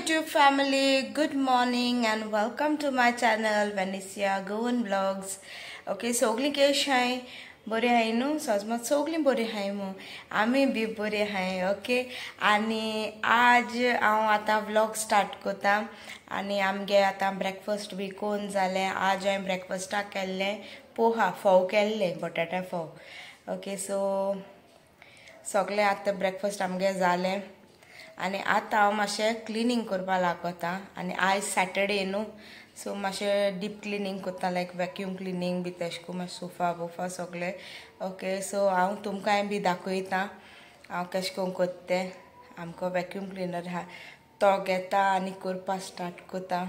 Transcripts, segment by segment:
YouTube family, good morning and welcome to my channel Venecia Goan Vlogs. Okay, सगळीं कशी हाय? बरे हाय न्हू? सजमत सगळीं बरे हाय मू. आमी बी बरे हाय. ओके, आनी आज हांव आतां व्लॉग स्टार्ट कोता आनी आमगे आतां ब्रेकफास्ट बी कोन जालें. आज हांवें ब्रेकफास्टाक केल्लें पोहा, फोव केल्ले, बटाटा फोव. ओके, सो सगळें आतां ब्रेकफास्ट आमगे जालें आनी आतां हांव मातशें क्लिनींग करपा लागोता. आनी आयज सॅटर्डे न्हू, सो मातशें डीप क्लिनींग कोत्ता, लायक वॅक्यूम क्लिनींग बी तेशें को मातशें सोफा बोफा सगळें. ओके, सो हांव तुमकांय बी दाखयतां हांव केशें कोन्न कोत्ता तें. आमकां वॅक्यूम क्लिनर आहा तो घेता आनी करपा स्टार्ट कोता.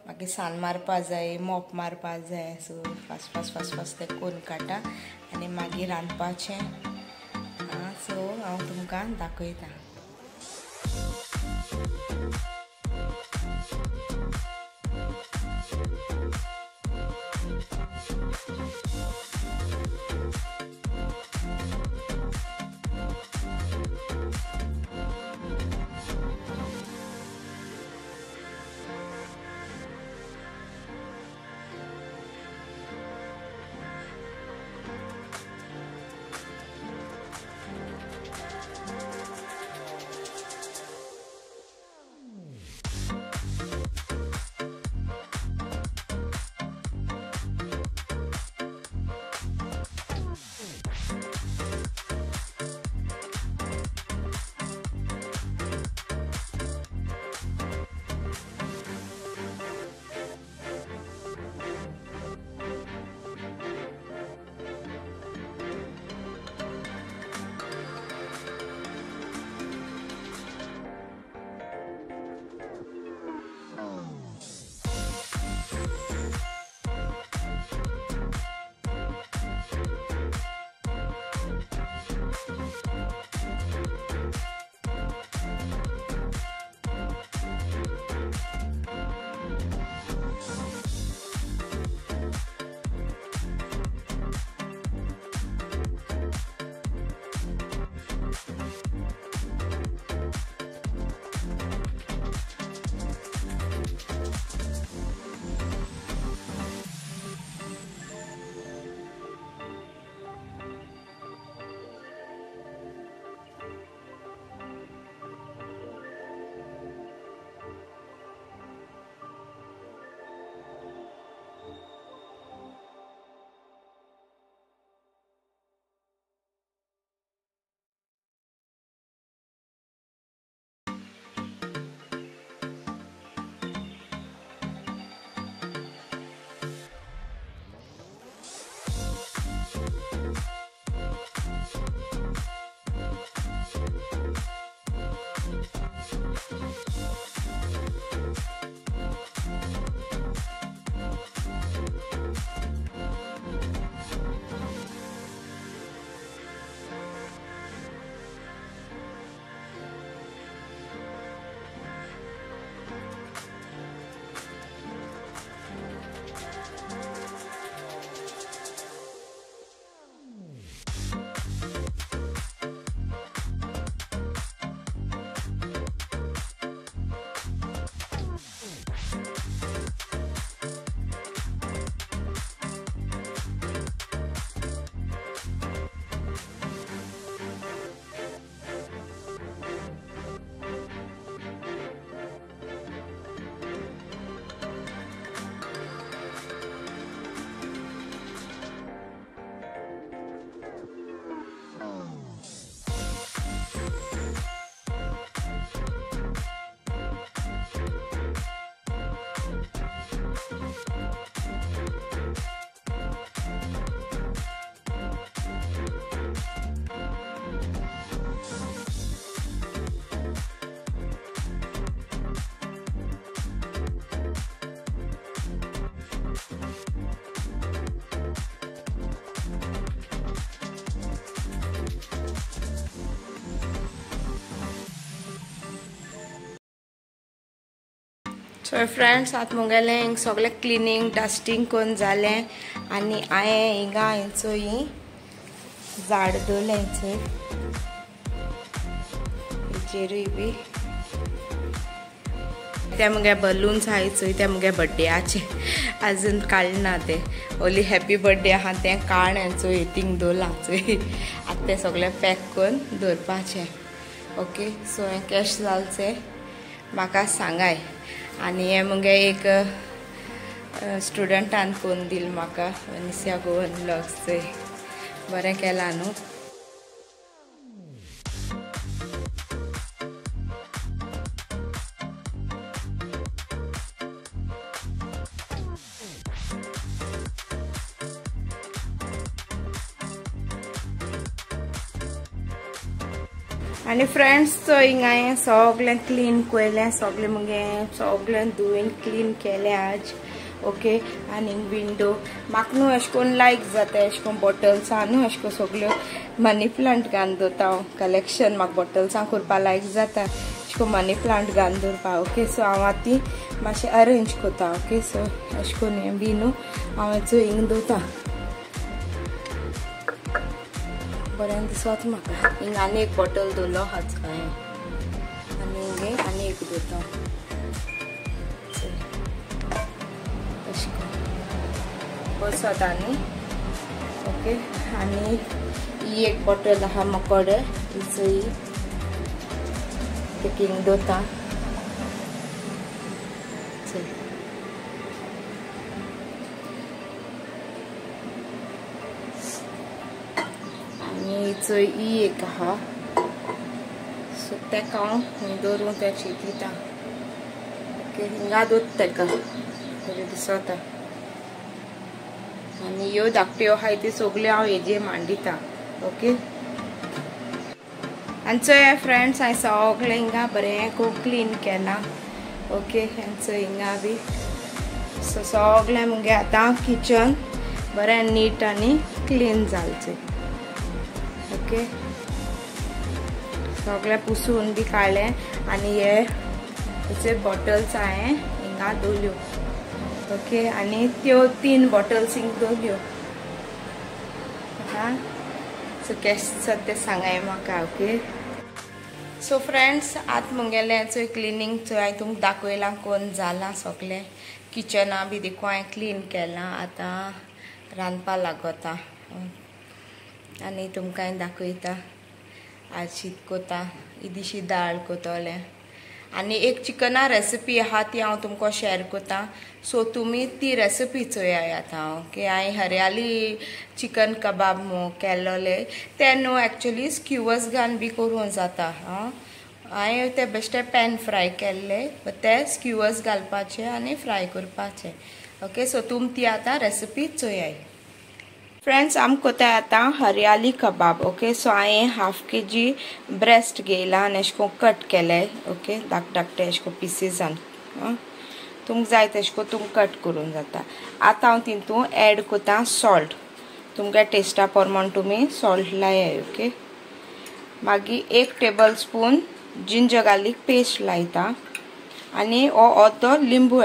मागीर सान्न मारपा जाय, मॉप मारपा जाय, सो फास्ट तें कोन्न काडटा आनी मागीर रांदपाचें. सो हांव तुमकां दाखयतां. सो फ्रेंड्स आतां मुगेलें हिंग सगळें क्लिनींग डस्टींग कोन्न जालें आनी हांवें हिंगा हांचो ही झाड दवरलें हिंचर हेचेरूय बी ते मुगे बलून्स आहाय चोय ते मुगे बर्थडेचे अजून काडना ते ओली हॅपी बर्थडे आहा ते काडे चोय थिंग दवरला चोय आतां ते सगळे पॅक करून दवरपाचे ओके सो हे कॅश जालचे म्हाका सांगाय आनी हे मुगे एक स्टुडंटान फोन दिल म्हाका वनिसिया गोवन ब्लॉग्स चोय बरें केलां न्हू आनी फ्रेंड्स तो हिंगा सगळें क्लीन केलें सगळें मुगे सगळें धुवन क्लीन केलें आज ओके आनी विंडो म्हाका न्हू अशें करून लायक जाता अशें करून बॉटल्सां न्हू अशें करून सगळ्यो मनी प्लांट घालून दवरता हांव कलेक्शन म्हाका बॉटल्सां करपा लायक जाता अशें करून मनी प्लांट घालून दवरपा ओके सो हांव आतां ती मातशें अरेंज कोता ओके सो अशें करून हें बी न्हू हांव हेचो हिंग दवरता बरें दिसता म्हाका हिंग आनी एक बॉटल दवरलो हाच काय आनी हिंगे आनी एक दवरता अशें करून बसत आनी ओके आनी ही एक बॉटल आहा मोकोडे हिचो ही हिंग दवरता हिचो ही एक आहा सो तेका हांव दवरून तेची दिता ओके हिंगा दोत तेका बरें दिसता आनी ह्यो धाकट्यो आहाय त्यो सगल्यो हांव हेजेर मांडिता ओके आनी चोय फ्रेंड्स हांवें सगळें हिंगा बरें खूब क्लीन केलां ओके हेंचो हिंगा बी सो सगळें मुगे आतां किचन बरें नीट आनी क्लीन जालचें ओके सगळें पुसून बी काडलें आनी हेचे बॉटल्स हांवें हिंगा दवरल्यो ओके आनी त्यो 3 बॉटल्स हिंग दवरल्यो हां सो केश ते सांगाय म्हाका ओके सो फ्रेंड्स आतां मुगेलें चोय क्लिनींग चोय हांवें तुमकां दाखयलां कोण जालां सगळें किचना बी देखून हांवें क्लीन केलां आतां रांदपा लागोता आनी तुमकां हांवें दाखयता आज शीत कोता इल्लीशी दाळ कोतोलें आनी एक चिकना रेसिपी आहा ती हांव तुमकां शेअर कोता सो तुमी ती रेसिपी चोयाय आतां ओके हांवें हरयाली चिकन कबाब केल्लोले ते न्हू एक्चुअली स्क्यूवर्स घालून बी करूं जाता हांवें ते बेश्टे पॅन फ्राय केल्ले ते स्क्यूवर्स घालपाचे आनी फ्राय करपाचे ओके सो तुमी ती आतां रेसिपी चोयाय फ्रेंड्स आम कोताय आतां हरयाली कबाब ओके सो हांवें हाफ kg ब्रेस्ट घेयला आनी अशें करून कट केले ओके धाकटे अशें करून पिसीसान तुमकां जाय तशें करून तुमकां कट करूंक जाता आतां हांव तितून एड कोता सॉल्ट तुमच्या टेस्टा प्रमाण तुमी सॉल्ट लायाय ओके मागीर 1 table spoon ginger garlic paste लायता आनी हो अर्दो लिंबू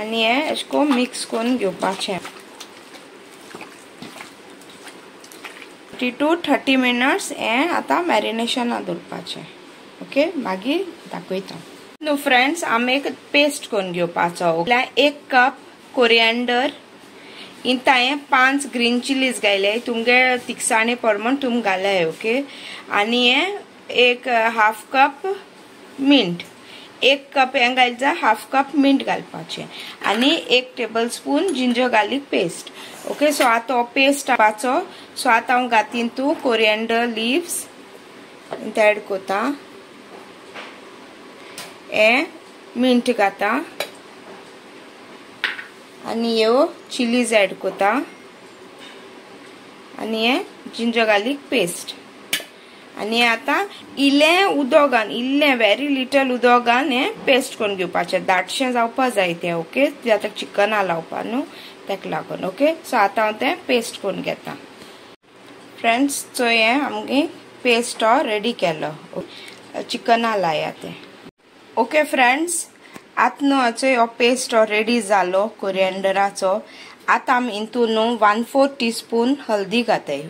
आनी हे अशें करून मिक्स करून घेवपाचें 20 to 30 मिनट्स हें आतां मॅरिनेशनाक दवरपाचें ओके मागीर दाखयता न्हू फ्रेंड्स आमी एक पेस्ट करून घेवपाचो 1 कप कोरिएंडर इंता हांवें 5 ग्रीन चिलीज घायले तुमगे तिखसाणे प्रमाण तुम घालाय ओके आनी हें एक हाफ कप मिंट 1 कप हें घालता हाफ कप मिंट घालपाचें आनी 1 table spoon ginger garlic paste okay so आतां हो पेस्ट घालपाचो सो आतां हांव घातीन तूं कोरिएंडर लिव्स एड कोता हें मिंट घाता आनी ह्यो चिलीज एड कोता आनी हें जिंजर गार्लीक पेस्ट आनी आतां इल्लें उदक घालून इल्लें वेरी लिटल उदक घालून हें पेस्ट करून घेवपाचें दाटशें जावपा जाय तें ओके आतां चिकना लावपा न्हू तेका लागून ओके सो आतां हांव तें पेस्ट करून घेता फ्रेंड्स चो हे आमगे पेस्ट रेडी केलो चिकना लाया ते ओके फ्रेंड्स आतां न्हू हो पेस्ट रेडी जालो कोरिएंडराचो आतां आमी इंतून 1/4 टीस्पून हल्दी घाताय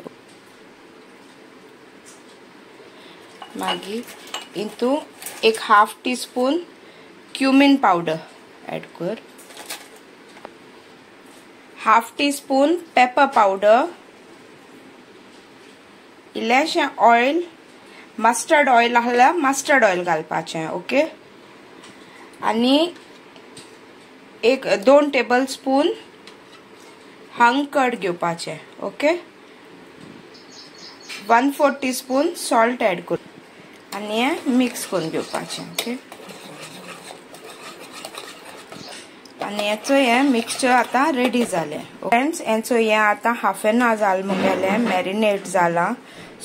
मागीर इंतू एक half teaspoon cumin powder add कर हाफ टीस्पून पेपर पावडर इल्लेशें ऑयल मस्टर्ड ऑयल आहल्यार मस्टर्ड ऑयल घालपाचें ओके आनी एक 2 टेबलस्पून हंग कर्ड घेवपाचें ओके 1/4 टीस्पून सॉल्ट ऐड कर आनी हें मिक्स करून घेवपाचें ओके आनी हेचो हें मिक्सचर आतां रेडी जालें फ्रेंड्स हेचो हें आतां हाफ एन आवर जालें मुगेलें मॅरिनेट जालां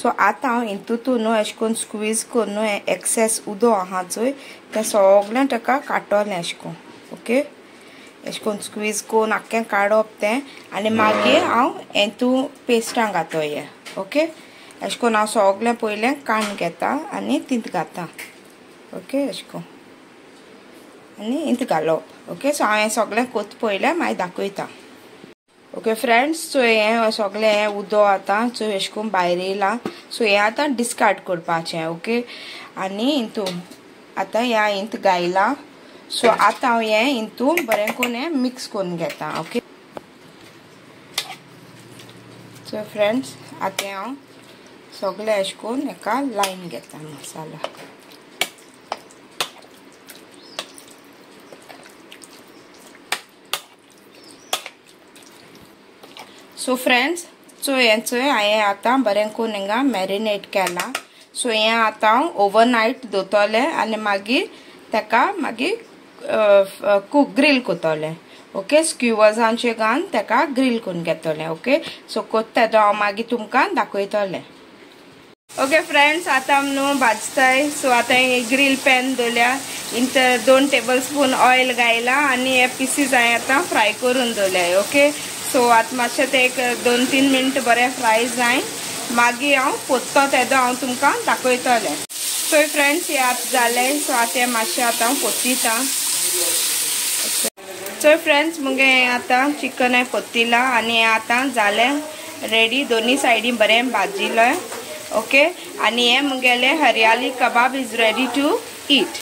सो आतां हांव हितून अशें करून स्क्वीज करून हें एक्सेस उदक आहा चोय तें सगळें ताका काडटलें अशें करून ओके अशें करून स्क्वीज करून आख्खें काडप तें आनी मागीर हांव हितून पेस्टां घातो हें ओके अशें करून हांव सगळें पयलें कांड घेता आनी तींत घाता ओके अशें करून आनी इंत घालप ओके सो हांव हें सगळें कोत पयलें मागीर दाखयता ओके फ्रेंड्स सो हें सगळें हें उदक आतां सो अशें करून भायर येयलां सो हें आतां डिस्कार्ड करपाचें ओके आनी हितून आतां ह्या इंत घायलां सो आतां हांव हें हितून बरें करून हें मिक्स करून घेता ओके सो फ्रेंड्स आतां हांव सगळें अशें करून हेका लायन घेता मसाला सो फ्रेंड्स सो हेचो हांवें आतां बरें करून हिंगा मॅरिनेट केलां सो हें आतां हांव ओवरनायट दवरतलें आनी मागीर ताका मागीर ग्रील करतलें ओके स्क्यूवर्सांचेर घालून ताका ग्रील करून घेतलें ओके सो कोत्ता तो हांव मागीर तुमकां दाखयतलें ओके फ्रेंड्स आतां न्हू भाजताय सो आतां ग्रील पॅन दवरल्या इंत 2 टेबलस्पून ऑयल घायला आनी हे पीसीस हांवें आतां फ्राय करून दवरल्या ओके सो आतां मातशें ते एक 2-3 मिनट बरें फ्राय जायन मागीर हांव पोत्तो तेदो हांव तुमकां दाखयतलें सो फ्रेंड्स हें आतां जालें सो आतां हें मातशें आतां हांव पोत्तिता सो फ्रेंड्स मुगे हें आतां चिकन हांवें पोत्तिलां आनी हें आतां जालें रेडी दोनी सायडीन बरें भाजिल्लें ओके आनी हें मुगेलें हरियाली कबाब इज रेडी टू ईट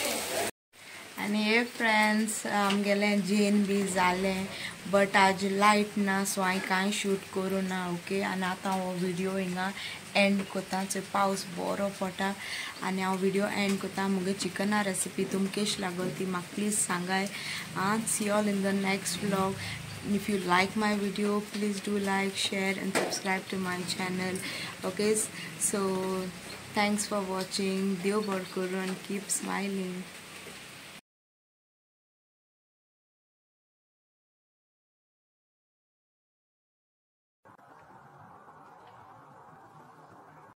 आनी हे फ्रेंड्स आमगेलें जेन बी जालें बट आज लायट ना सो हांवें कांय शूट करूं ना ओके आनी आतां हो व्हिडिओ हिंगा एंड कोता चोय पावस बरो पडटा आनी हांव व्हिडिओ एंड कोता मुगे चिकना रेसिपी तुमकां कशी लागली ती म्हाका प्लीज सांगाय see all in the next vlog if you like my video please do like share and subscribe to my channel okay so thanks for watching dev bad kuru and keep smiling.